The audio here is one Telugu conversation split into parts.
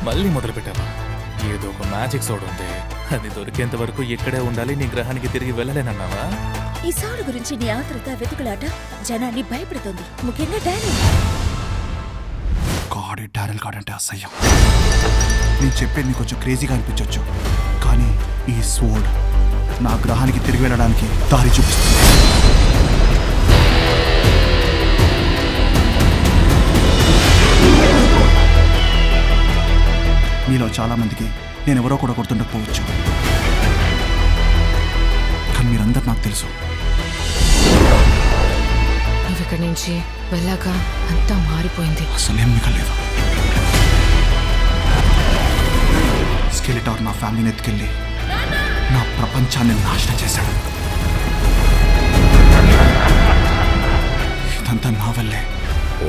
మళ్ళీ మొదలు పెట్టావా? ఏదో ఒక మ్యాజిక్ సోడ్ ఉంది, అది దొరికేంత వరకు ఇక్కడే ఉండాలి, నీ గ్రహానికి తిరిగి వెళ్ళలేనన్నావా? ఈ సౌండ్ గురించి నీ ఆతృత వెతుకులాట జనాన్ని భయపెడుతుంది, ముఖ్యంగా డానీ. గాడి డారెల్ గాడ్ అంటే అసహ్యం. నేను చెప్పేది నీకు కొంచెం క్రేజీగా అనిపించవచ్చు, కానీ ఈ స్వోర్డ్ నా గ్రహానికి తిరిగి వెళ్ళడానికి దారి చూపిస్తుంది. మీలో చాలా మందికి నేను ఎవరో కూడా గుర్తుండకపోవచ్చు, కానీ మీరందరూ నాకు తెలుసు. నువ్వు ఇక్కడి నుంచి వెళ్ళాక అంతా మారిపోయింది. అసలేం మిగలేదు. స్కెలిటార్ నా ఫ్యామిలీని ఎత్తుకెళ్ళి నా ప్రపంచాన్ని నాశనం చేశాడు. ఇదంతా నా వల్లే.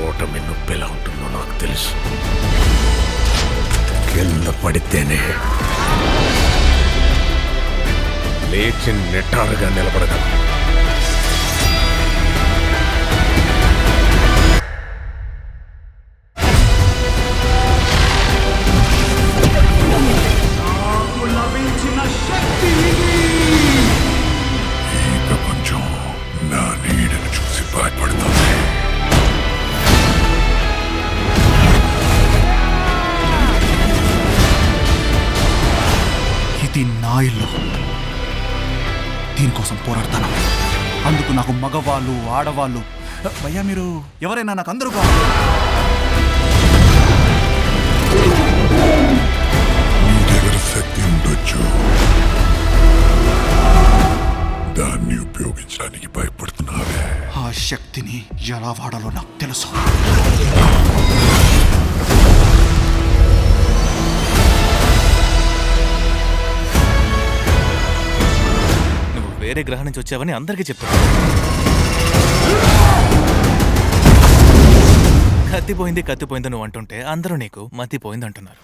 ఓటమి నొప్పిలా ఉంటుందో నాకు తెలుసు. కింద పడితేనే లేచి నెట్టారుగా నిలబడగలను. ఈ ప్రపంచం నా నీడను చూసి భయపడుతుంది. ఇది నా ఇల్లు, దీనికోసం పోరాడతాను. అందుకు నాకు మగవాళ్ళు ఆడవాళ్ళు భయ్యా మీరు ఎవరైనా నాకు అందరూ కావాలి. నీ దగ్గర శక్తి ఉండొచ్చు, దాన్ని ఉపయోగించడానికి భయపడుతున్నావే. ఆ శక్తిని ఎలా వాడాలో నాకు తెలుసు. నువ్వు వేరే గ్రహం నుంచి వచ్చావని అందరికీ చెప్తాను. కత్తిపోయింది నువ్వు అంటుంటే అందరూ నీకు మతిపోయింది అంటున్నారు.